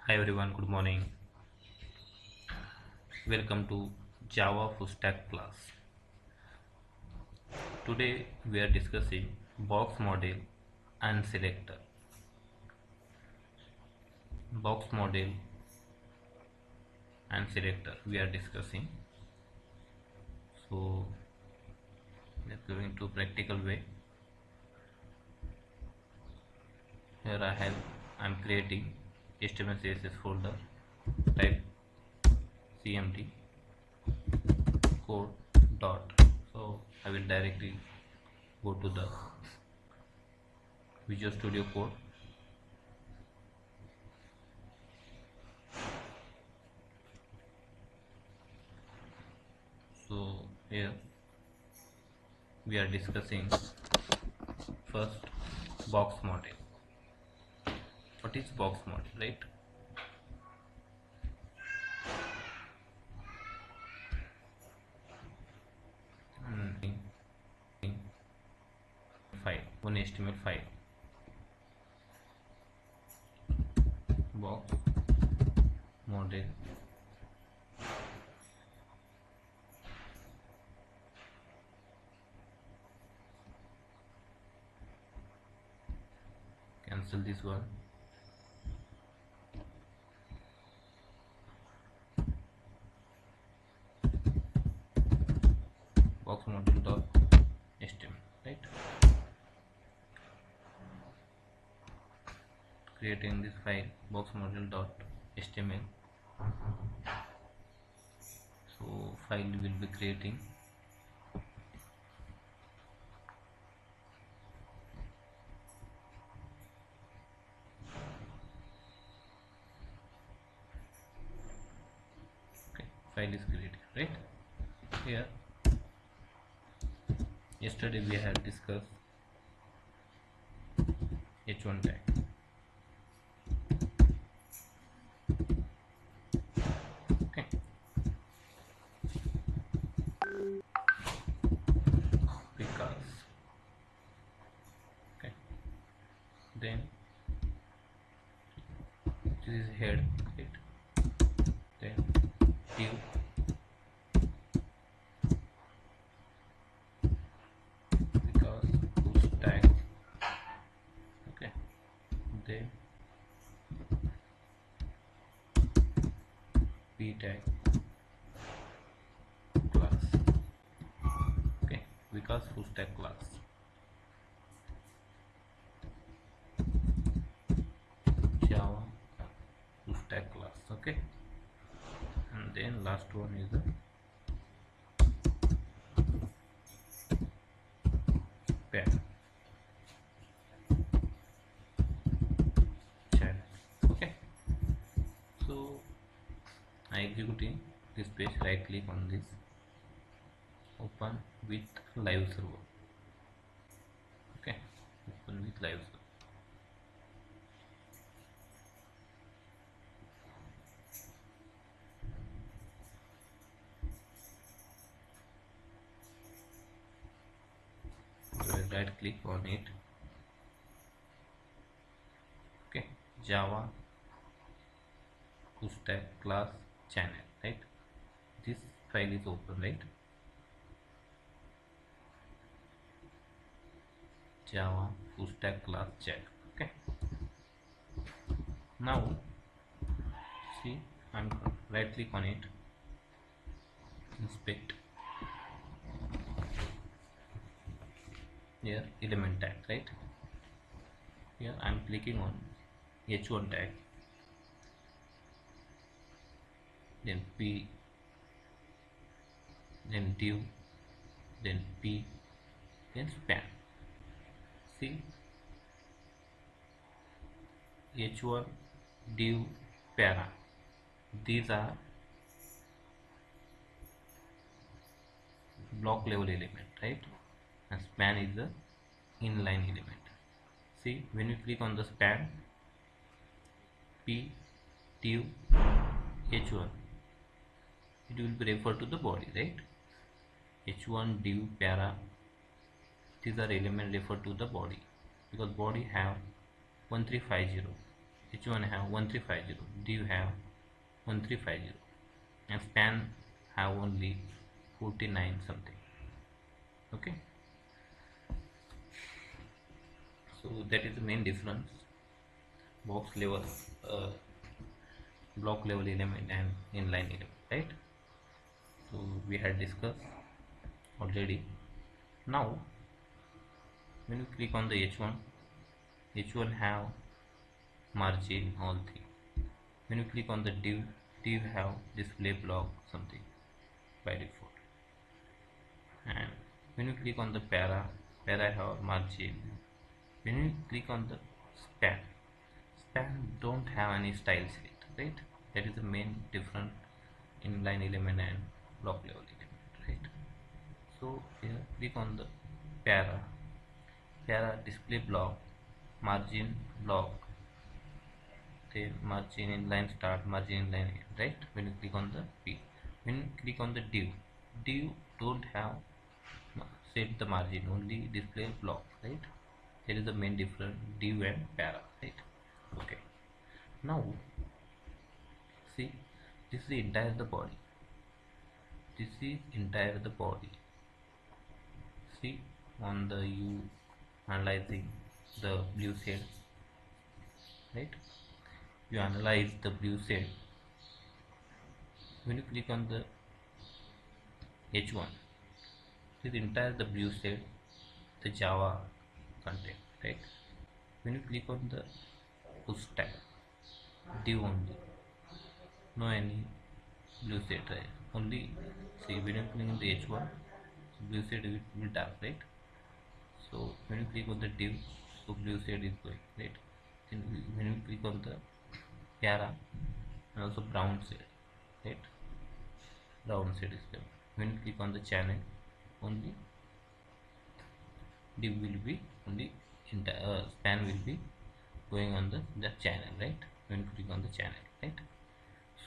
Hi everyone, good morning. Welcome to Java Full Stack class. Today we are discussing box model and selector. Box model and selector we are discussing. So let's go into practical way. Here I'm creating HTML CSS folder. Type cmd code dot. So I will directly go to the Visual Studio Code. So here we are discussing first box model. What is box model, right? File, one HTML file, box model cancel this one. Box model dot HTML, right? Creating this file box model dot HTML. So file will be creating. Okay, file is created, right? Here yesterday we had discussed h1 tag. Okay, because okay, then this is head, right? Then div because push tag, okay, then p tag class, okay, because full stack class, Java full stack class, okay, and then last one is the pair chat, okay. So I executing this page, right click on this, open with live server, okay, open with live server. So I right click on it, okay, Java full stack class channel, right? This file is open, right? Java full stack class chat, okay. Now see, I'm right click on it, inspect, here element tag, right? Here I'm clicking on h1 tag, then p, then div, then p, then span. See, h1 div para, these are block level element, right? And span is the inline element. See, when you click on the span, p div h1, it will be referred to the body, right? h1 div para, these are element referred to the body, because body have 1350, H1 have 1350, div have 1350, and span have only 49 something. Okay, so that is the main difference, box level, uh, block level element and inline element, right? So we had discussed already. Now when you click on the H1, H1 have margin all thing. When you click on the div have display block something by default. And when you click on the para have margin. When you click on the span don't have any styles in it, right? That is the main difference in inline element and block level element, right? So here click on the para display block, margin block, then margin inline start, margin inline end, right? When you click on the P, when you click on the div don't have set the margin, only display block, right? That is the main difference, div and para, right? Okay, now see, this is the entire the body, this is entire the body. See, on the you analyzing the blue shade, right? You analyze the blue shade. When you click on the H1, this entire the blue shade, the Java content, right? When you click on the full stack, div only, no any blue shade, right? Only see, when you click on the H1, blue shade will dark, right? So when you click on the div, so blue shade is going, right? Then when you click on the para, and also brown shade, right? Brown shade is there. When you click on the channel, only div will be only span will be going on the channel, right? When you click on the channel, right?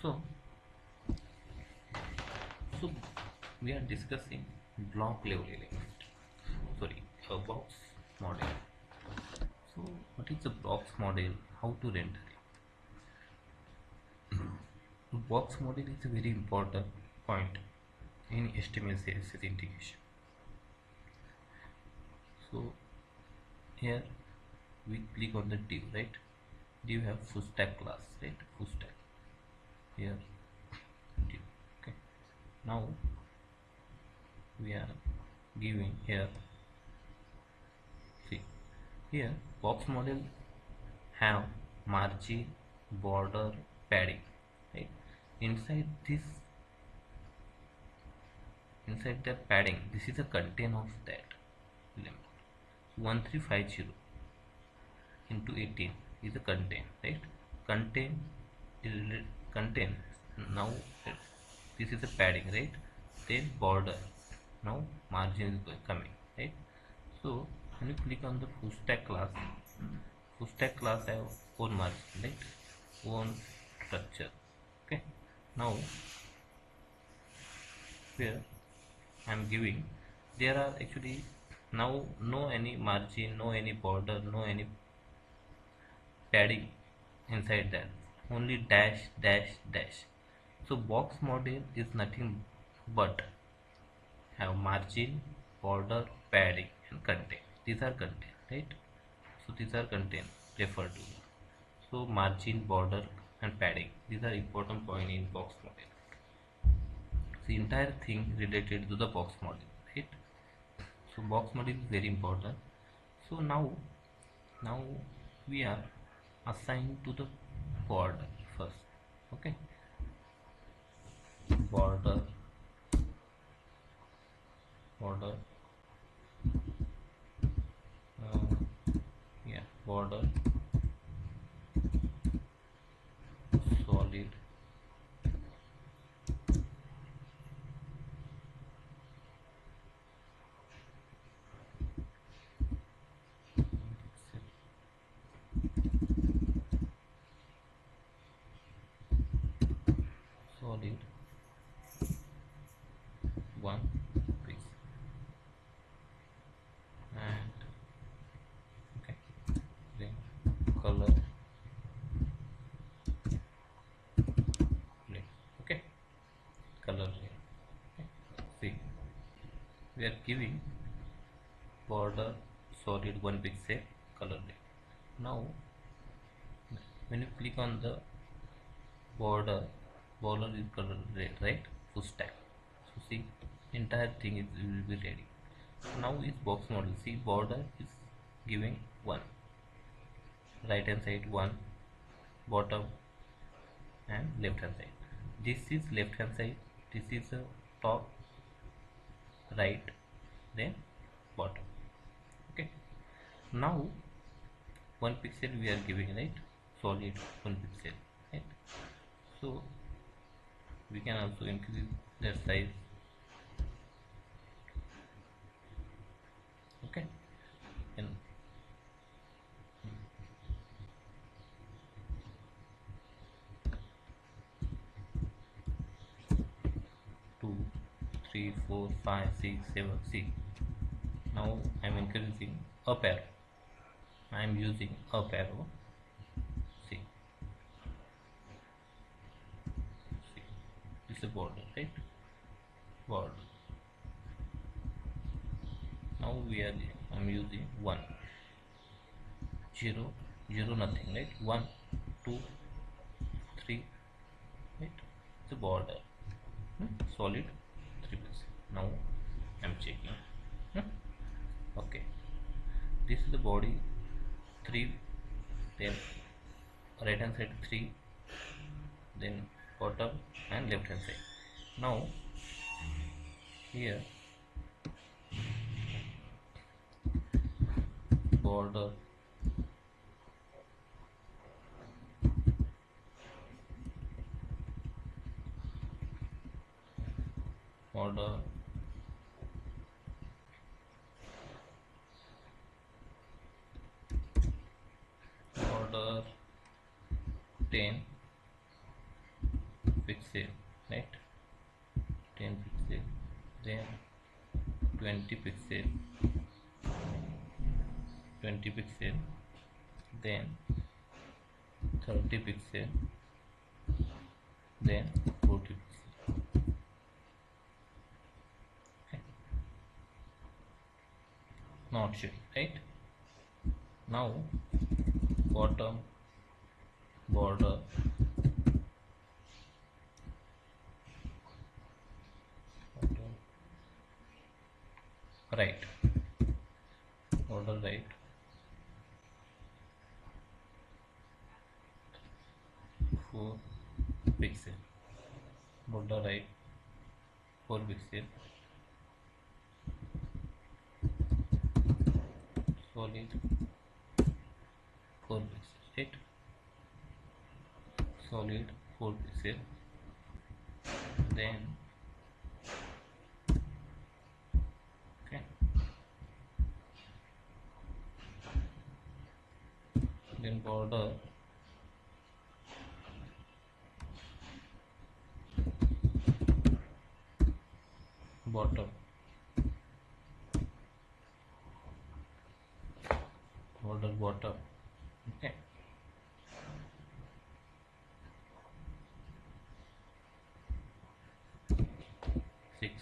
So we are discussing block level element, sorry, a box model. So what is the box model, how to render it? Box model is a very important point in HTML CSS integration. So here we click on the div, right? Div have full stack class, right? Full stack, here div. Okay, now we are giving here, see, here box model have margin, border, padding, right? Inside this, inside the padding, this is the content of that element. 1350 into 18 is the content, right? Content is content. Now this is a padding, right? Then border, now margin is coming, right? So when you click on the full stack class have own margin, right? Own structure. Okay, now here I am giving, there are actually now no any margin, no any border, no any padding inside that, only dash dash dash. So box model is nothing but have margin, border, padding and content. These are content, right? So these are content referred to. So margin, border and padding, these are important point in box model. The entire thing related to the box model, right? So box model is very important. So now we are assigned to the border first. Okay, border yeah, border solid, solid one piece, and okay, then color we are giving border solid 1 pixel color red. Now when you click on the border is color red, right? Full stack. So see, entire thing is will be ready. Now is box model. See, border is giving 1, right hand side 1, bottom and left hand side. This is left hand side, this is the top, right, then bottom. Okay, now 1 pixel we are giving, right? Solid 1 pixel, right? So we can also increase that size. Okay, and 2, 3, 4, 5, 6, 7. See, now I am increasing up arrow. I am using up arrow. See, see, this is a border, right? Border. Now we are, I'm using 1, 0, 0, nothing, right? 1, 2, 3, right? The border, solid 3 pixels. Now I'm checking. Okay, this is the body 3, then right hand side 3, then bottom and left hand side. Now here border border 10 pixel, right? 10 pixel, then 20 pixel, 20 pixel, then 30 pixel, then 40 pixel. Okay. Not showing, right? Now bottom border right, border right, 4 pixel, border right 4 pixel, solid 4 pixel, right? Solid 4 pixel, then okay, then border bottom, border bottom. Okay, 6,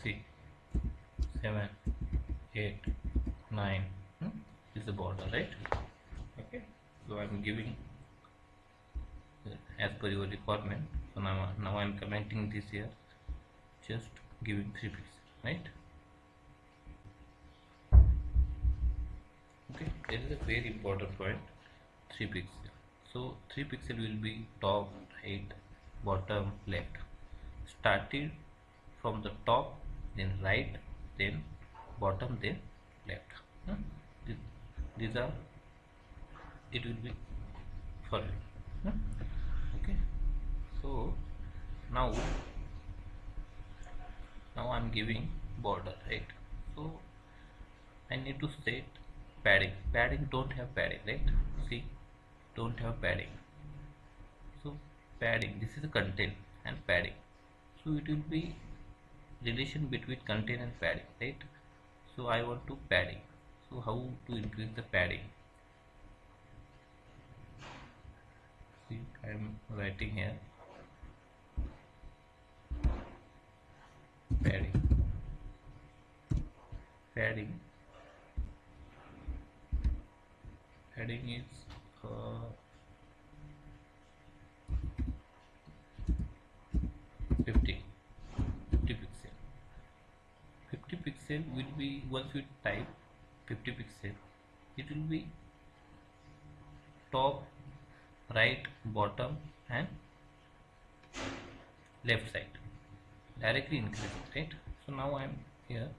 6, 7, 8, 9. Is the border, right? Okay, so I'm giving as per your requirement. So now I'm commenting this here, just giving 3 pixels, right? Okay, there is a very important point, 3 pixel. So 3 pixel will be top, right, bottom, left. Started from the top, then right, then bottom, then left. These are, it will be for you. Okay, so now I'm giving border, right? So I need to set padding don't have padding, right? See, don't have padding. So padding, this is a content and padding, so it will be relation between content and padding, right? So I want to padding. So how to increase the padding? See, I am writing here padding. padding is uh, 50 pixel. 50 pixel will be, once you type 50 pixel, it will be top, right, bottom and left side directly increasing, right? So now I am here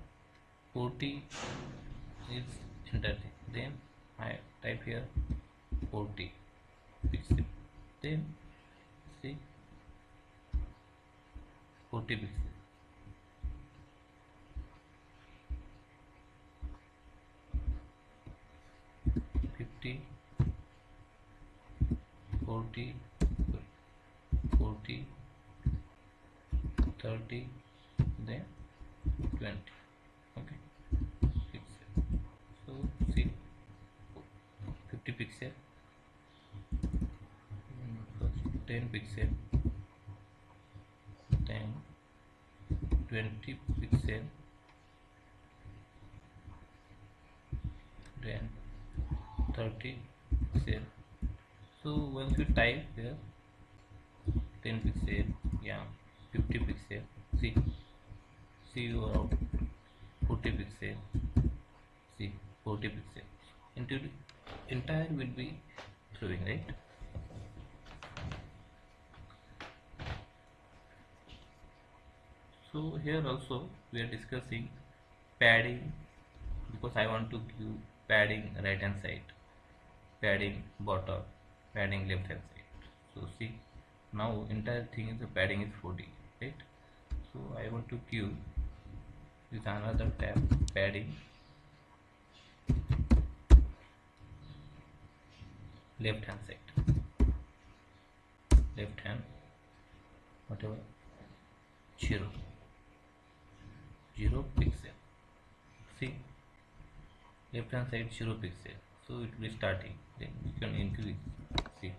40 is entered, then I type here 40 pixel, then see 40 pixel, 50, 40, 40, 30, then 20. Okay, pixel. So see 50 pixel, first 10 pixel, then 20 pixel, then 30 pixel. So once you type here 10 pixel, yeah, 50 pixel, see your out 40 pixel, see 40 pixel, into the entire will be throwing, right? So here also we are discussing padding, because I want to give padding right hand side, padding bottom, padding left hand side. So see, now entire thing is the padding is 40, right? So I want to give this another tab, padding left hand side, left hand whatever 0 pixel. See, left hand side 0 pixel, so it will be starting, then you can increase. See,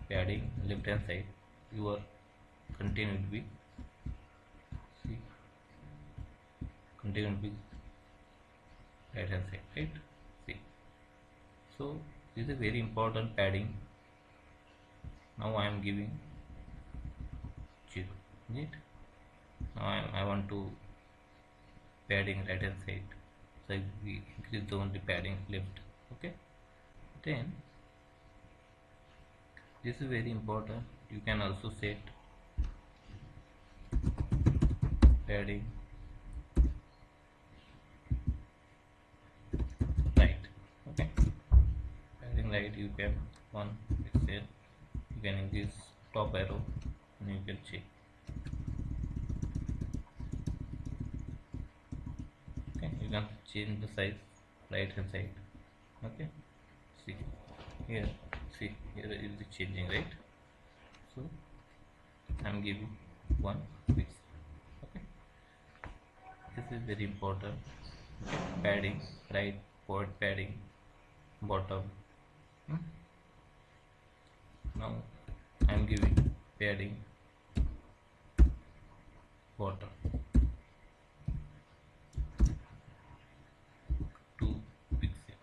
padding left hand side, your content will be, see, content will be right hand side, right? See, so this is a very important padding. Now I am giving 0, isn't it? Now I want to padding right hand side, so we increase the only padding left. Okay, then this is very important, you can also set padding right. Okay, padding right, you can 1 pixel, you can increase top arrow and you can check. Okay, you can change the size right hand side. Okay, see here, see here it is changing, right? So I am giving 1 pixel. Okay, this is very important. Okay, padding right, forward padding bottom. Now I am giving padding bottom 2 pixel.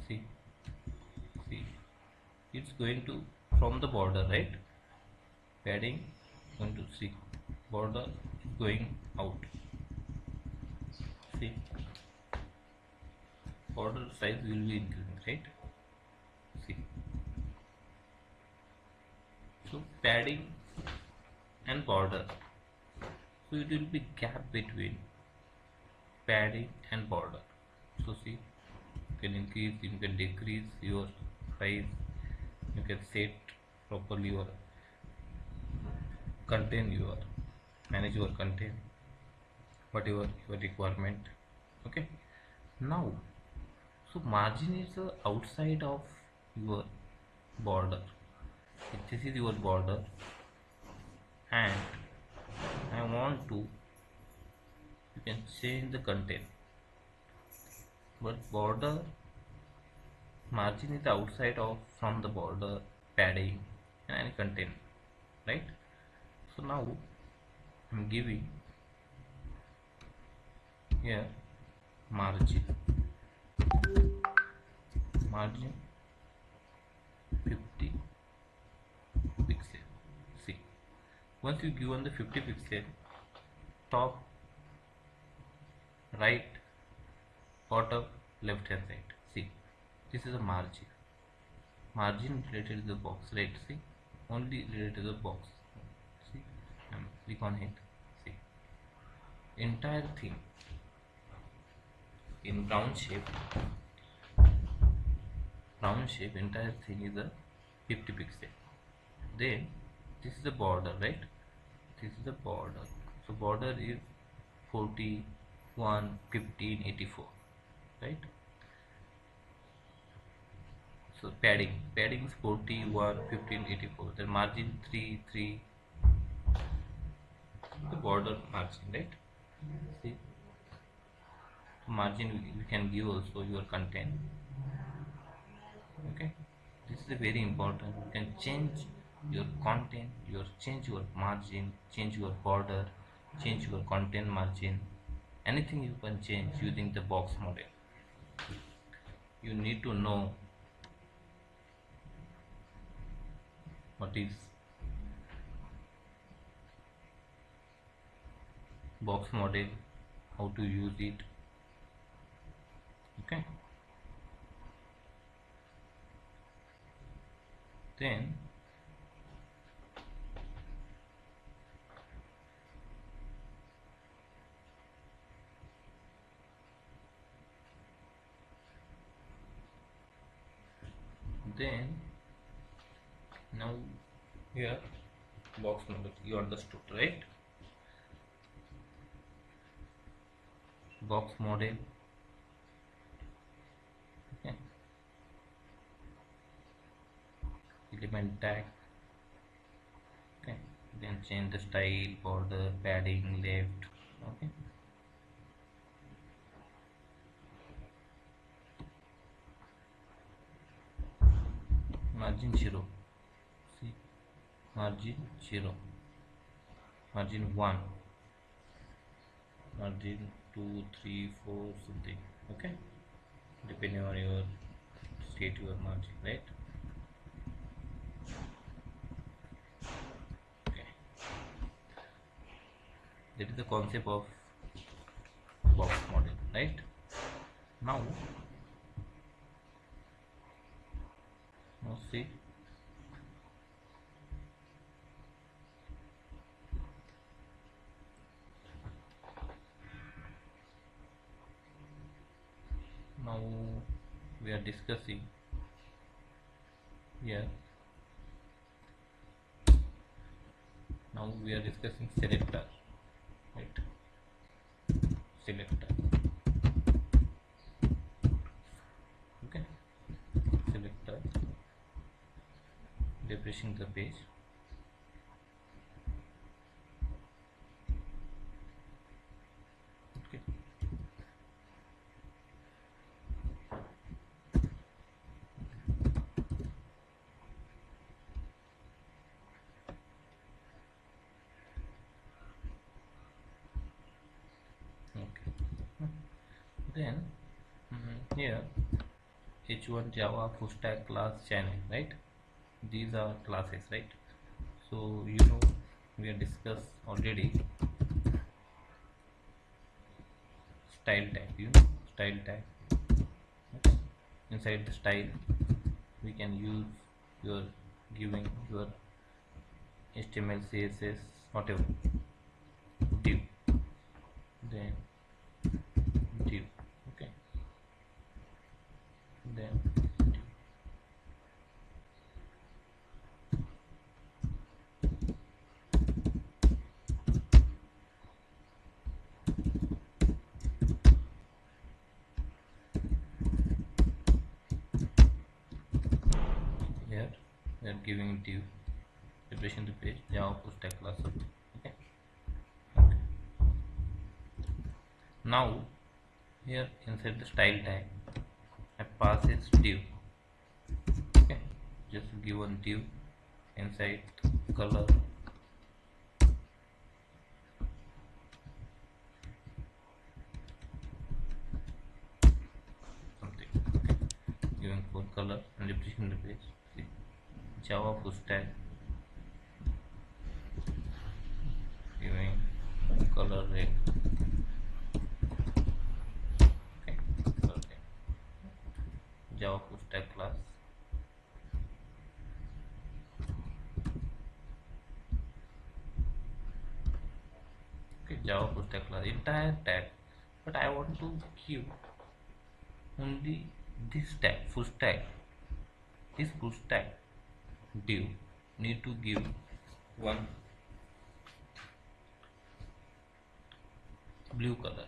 See, it's going to from the border, right? Padding going to see border is going out. See, border size will be increasing, right? See, so padding and border, so it will be gap between padding and border. So see, you can increase, you can decrease your size, you can set properly your content, your manage your content, whatever your requirement. Okay, now so margin is outside of your border. This is your border and I want to, you can change the content, but border margin is outside of from the border, padding and any content, right? So now I'm giving here margin 50 pixel. See, once you given the 50 pixel, top, right, bottom, left hand side, see, this is a margin related to the box, right? See, only related to the box. See, click on it. See, entire thing in round shape, entire thing is a 50 pixel. Then this is the border, right? This is the border. So border is 41, 15, 84, right? So padding is 41, 15, 84. Then margin 3, 3, the border margin, right? See, margin you can give also your content. Okay, this is a very important. You can change your content, change your margin, change your border, change your content margin. Anything you can change using the box model. You need to know what is box model, how to use it. Okay, then now here box model you understood, right? Box model. Okay, element tag. Okay, then change the style, border, padding, left. Okay, margin 0. See, margin 0, margin 1, margin 2, 3, 4, something. Okay, depending on your state your margin, right? Okay, that is the concept of box model, right? Now see, now we are discussing here. Now we are discussing selector, right? Selector. Okay, selector, refreshing the page. Okay, okay. Then here h1 Java full stack class channel, right? These are classes, right? So you know we have discussed already style tag. You know style tag. Okay. Inside the style we can use your giving your HTML, CSS, whatever, div, then div. Okay, then div. Here we are giving div, refreshing the page, Java full stack class. Okay. Okay. Now here inside the style tag I pass its div. Okay, just give one div inside color. giving full color and refreshing the page. See, Java full stack giving color red. Okay, color red. Java full stack class. Okay, Java full stack class entire tag, but I want to give only this tag full stack. This full stack div need to give one blue color.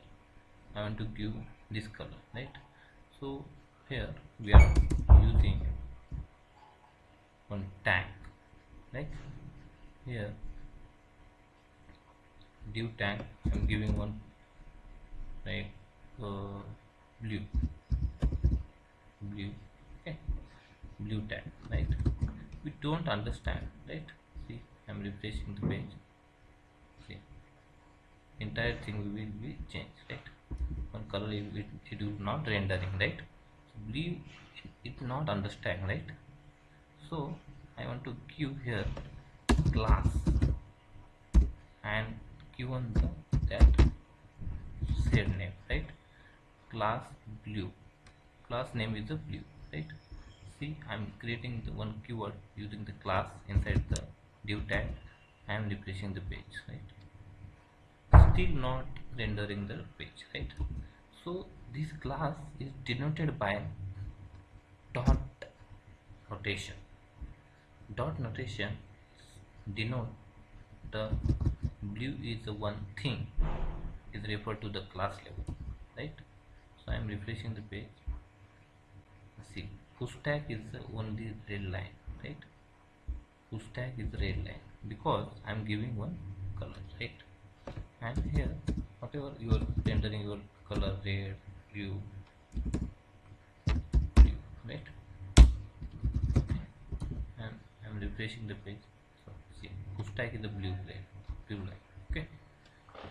I want to give this color, right? So here we are using one tag, right? Here div tag I'm giving one, right? Blue, okay, blue tag, right? We don't understand, right? See, I'm refreshing the page. See, entire thing will be changed, right? One color it will not rendering, right? So blue it not understand, right? So I want to give here class and given that shared name, right? Class blue, class name is the blue, right? See, I'm creating the one keyword using the class inside the div tag. I am refreshing the page, right? Still not rendering the page, right? So this class is denoted by dot notation. Dot notation denote the blue is the one thing is referred to the class level, right? So I am refreshing the page. See, full stack is the only red line, right? Full stack is red line because I am giving one color, right? And here whatever you are rendering your color red, blue, right? And I am refreshing the page. So see, full stack is the blue line. Okay,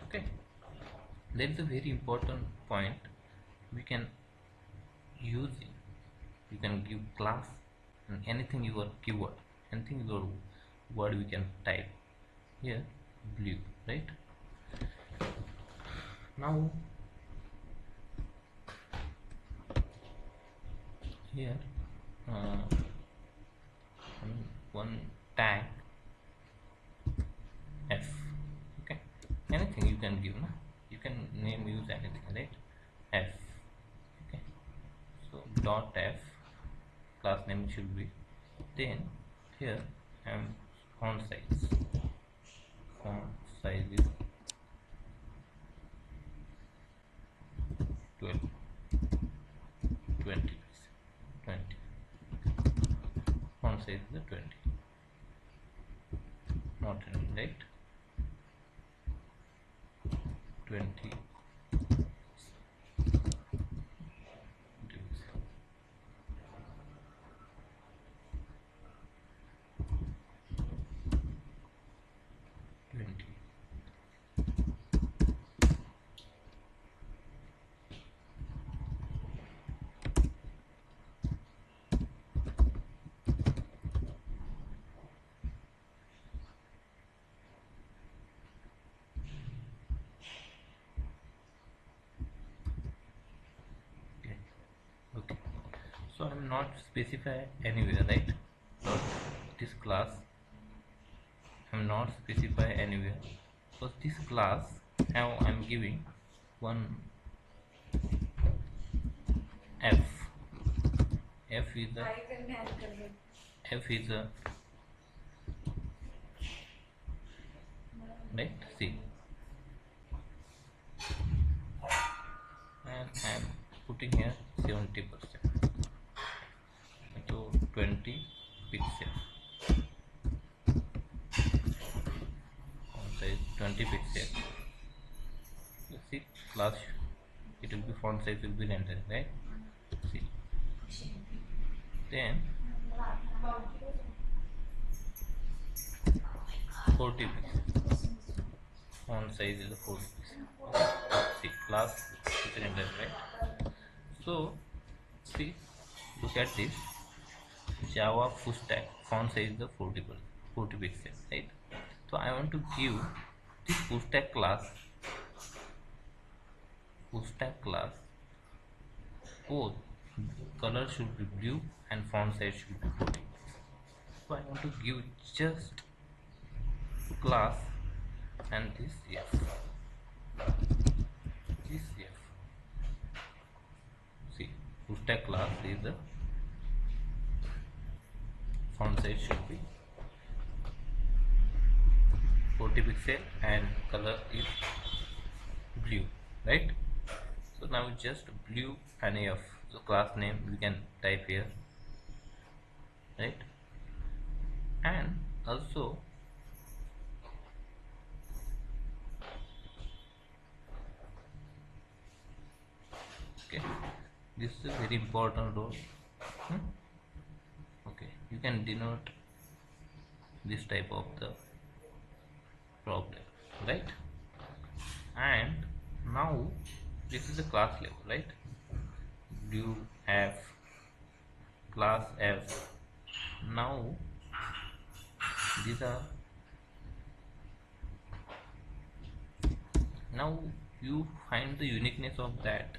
okay. There is a very important point. We can use it. You can give class and anything your keyword, anything your word we can type here blue, right? Now here one tag f, okay, anything you can give, you can name use anything, right? F, okay. So dot f class name should be, then here font size is 12 20 font size is 20, not right, 20 okay. So I'm not specify anywhere, right? So this class I'm not specify anywhere, so this class now I'm giving one f. F is a right, see, and I'm putting here 70%, so 20 pixels, font size 20 pixels. Let's see, class it will be font size will be rendered, right? See, then 40 pixels, font size is 40 pixels. Okay. See, class is rendered, right? So see, look at this. Java full stack font size is the 40 pixels, right? So I want to give this full stack class both color should be blue and font size should be 40. So I want to give just class and this see, full stack class is the font size should be 40 pixel and color is blue, right? So now just blue and F. So class name we can type here, right? And also okay, this is a very important role. Okay, you can denote this type of the problem, right? And now this is a class level, right? Blue F, class F. Now these are, now you find the uniqueness of that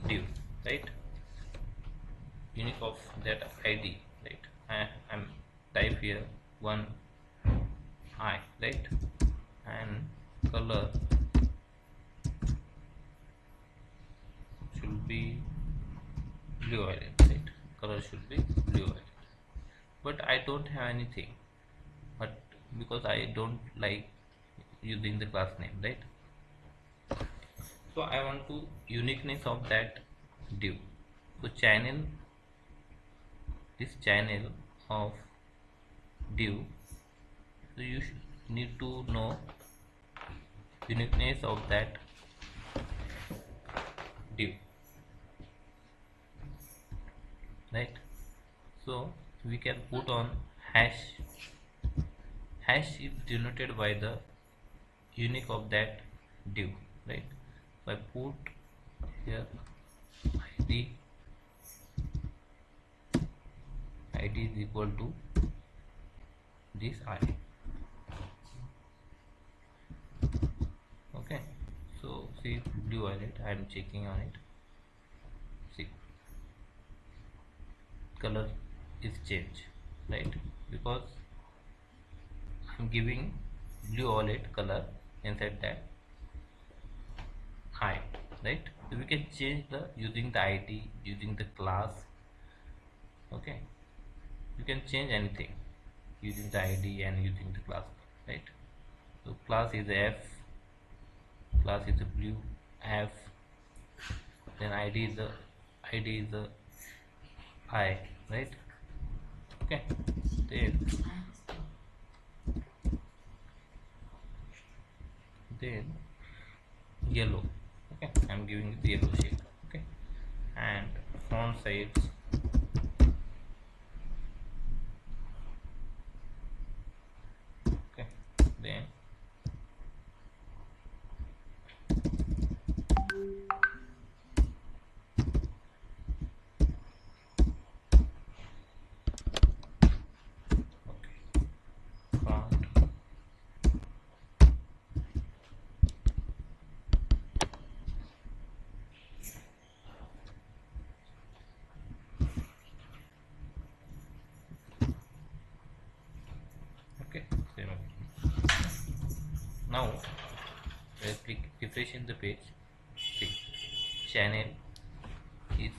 div, right? Unique of that ID, right? I'm type here one I, right? And color should be blue violet, right? Color should be blue violet. But I don't have anything, but because I don't like using the class name, right? So I want to uniqueness of that div. So channel, this channel of div, so you need to know uniqueness of that div, right? So we can put on hash. Hash is denoted by the unique of that div, right? So I put here id is equal to this I. Okay, so see blue violet, I am checking on it. See, color is changed, right? Because I am giving blue violet color inside that I, right? So we can change the using the ID, using the class. Okay, you can change anything using the ID and using the class, right? So class is F, class is a blue F, then ID is the I, right? Okay, then yellow. Okay, I'm giving it the yellow shade. Okay, and font size okay, then okay, font okay, same. Now let's click refresh in the page. See, channel is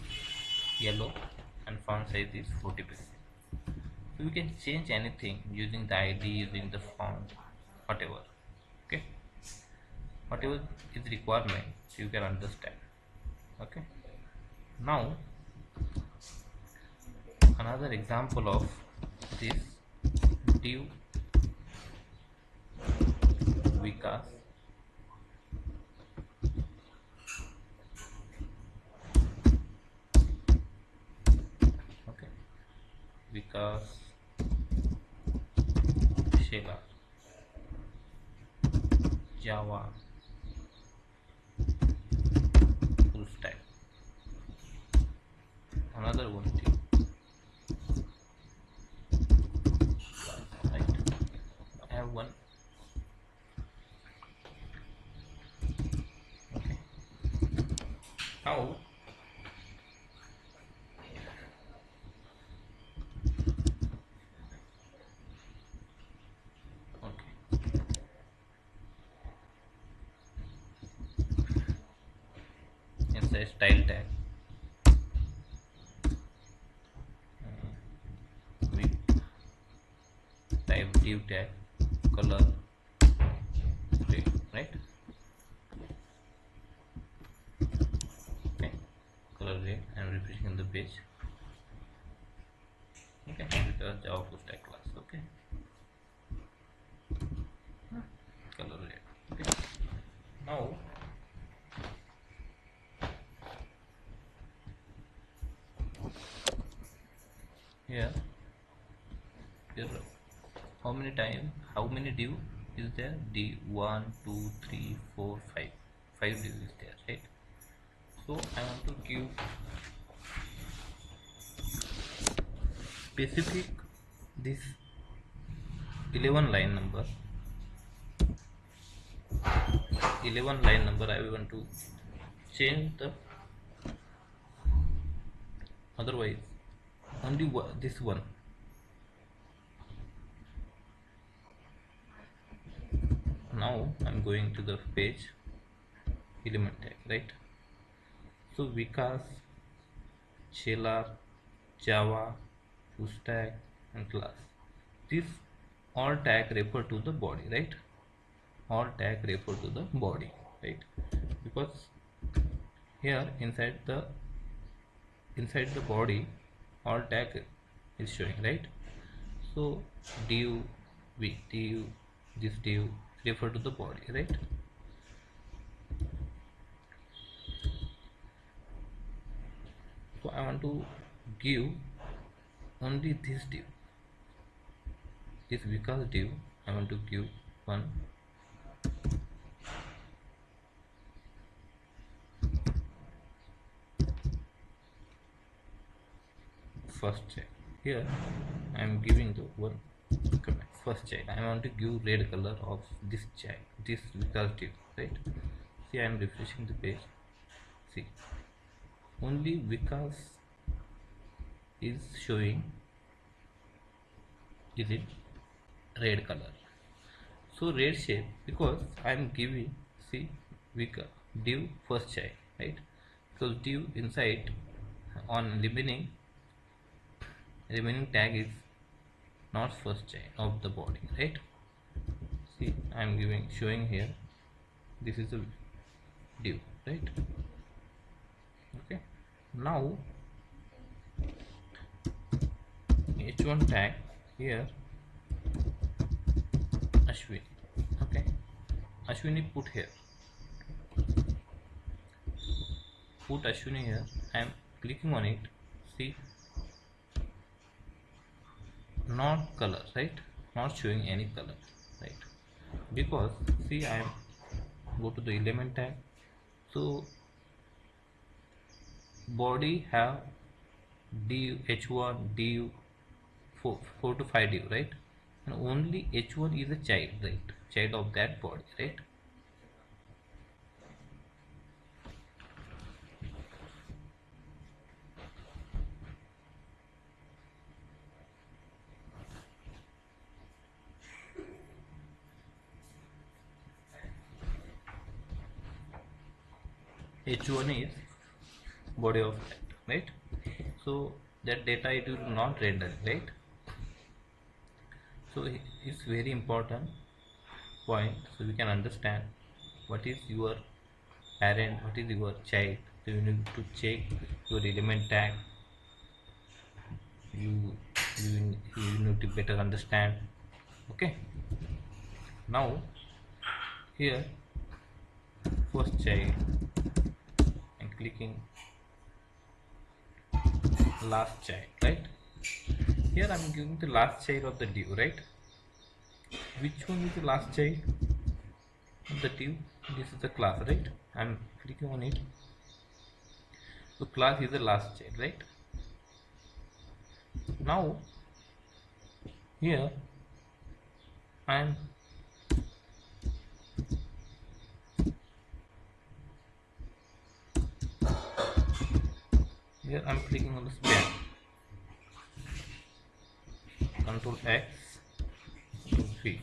yellow and font size is 40%. So we can change anything using the ID, using the font, whatever. Okay, whatever is requirement, so you can understand. Okay, now another example of this div Vikas. Okay, Vikas Sheila Java full stack. another one div class, right? I have one. Okay. Now okay, inside style tag we type div tag color red, right? Okay, color red. I'm refreshing the page. Okay, because Java full stack class. Okay, color red. Okay, now here how many div is there? D 1 2 3 4 5 5 div is there, right? So I want to give specific this 11 line number 11 line number. I want to change the, otherwise only this one. Now I'm going to the page element tag, right? So Vikas, Scalar, Java, full stack and class, this all tag refer to the body, right? All tag refer to the body, right? Because here inside the body all tag is showing, right? So div div this div refer to the body, right? So I want to give only this div, this Vikas div. I want to give one first check. Here I am giving the one command first check. I want to give red color of this check, this Vikas div, right? See, I am refreshing the page. See, only Vikas is showing is it red color. So red shape because I am giving, see, Vikas div first child, right? Because div inside on remaining tag is not first child of the body, right? See, I am showing here this is a div, right? Okay, now h1 tag here Ashwini. Okay, Ashwini put here, put Ashwini here. I am clicking on it. See, not color, right? Not showing any color, right? Because see, I am go to the element tag. So body have div h1 div 4 to 5 div, right? And only h1 is a child, right? Child of that body, right? h1 is body of that, right? So that data it will not render, right? So it's very important point, so we can understand what is your parent, what is your child. So you need to check your element tag. You need to better understand. Okay, now here first child and clicking last child, right? Here I'm giving the last child of the div, right? Which one is the last child of the div? This is the class, right? I'm clicking on it. So class is the last child, right? Now here I'm clicking on the span. Control X, Control V.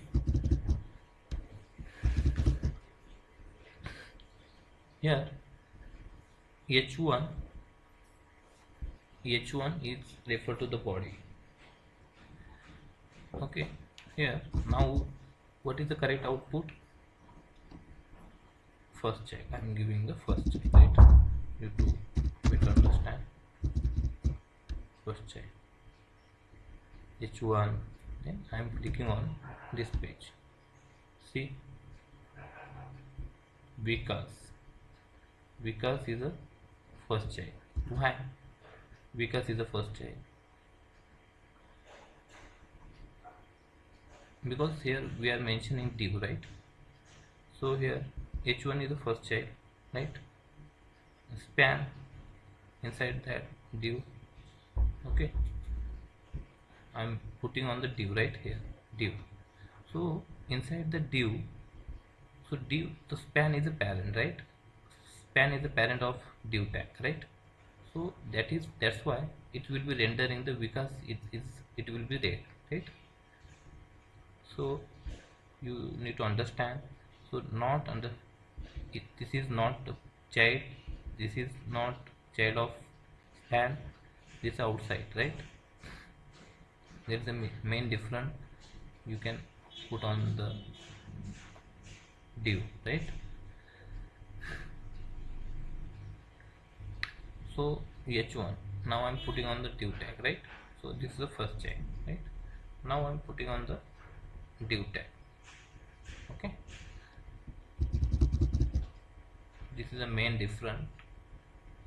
Here H1 is referred to the body. Okay, here now what is the correct output? First check. I am giving the first check, right? You to better understand. First check H1, then I am clicking on this page. See, because is a first child. Why? Because is the first child. Because here we are mentioning div, right? So here H1 is the first child, right? Span inside that div. Okay, I'm putting on the div right here, div. So inside the div, so div, the span is a parent, right? Span is the parent of div tag, right? So that's why it will be rendering the, because it will be red, right? So you need to understand. So not under it, this is not child, this is not child of span, this is outside, right? There is a main difference you can put on the div, right? So h1, now I'm putting on the div tag, right? So this is the first child, right? Now I'm putting on the div tag. Okay, this is the main difference.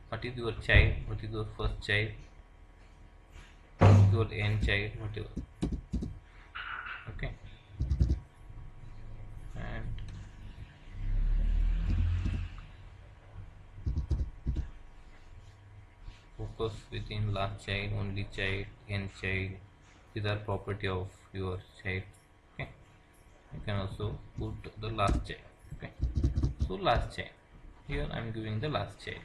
What is your child, what is your first child, your end child, whatever. Okay, and focus within last child, only child, end child. These are property of your child. Okay, you can also put the last child. Okay, so last child, here I'm giving the last child.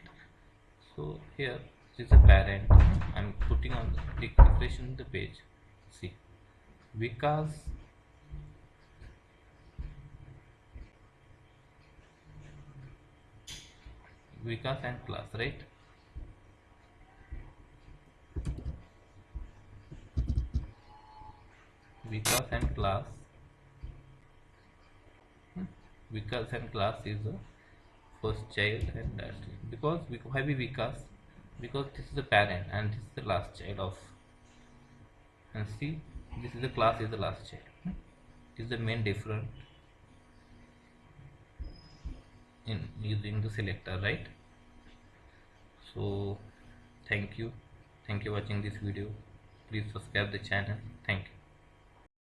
So here this is a parent. I'm putting on the refreshing the page. See, because and class, right? Vikas and class. Vikas and class is the first child, and that's it. Because why be Vikas? Because this is the parent and this is the last child of. And see, this is the class is the last child. This is the main difference in using the selector, right? So thank you, watching this video. Please subscribe the channel. Thank you.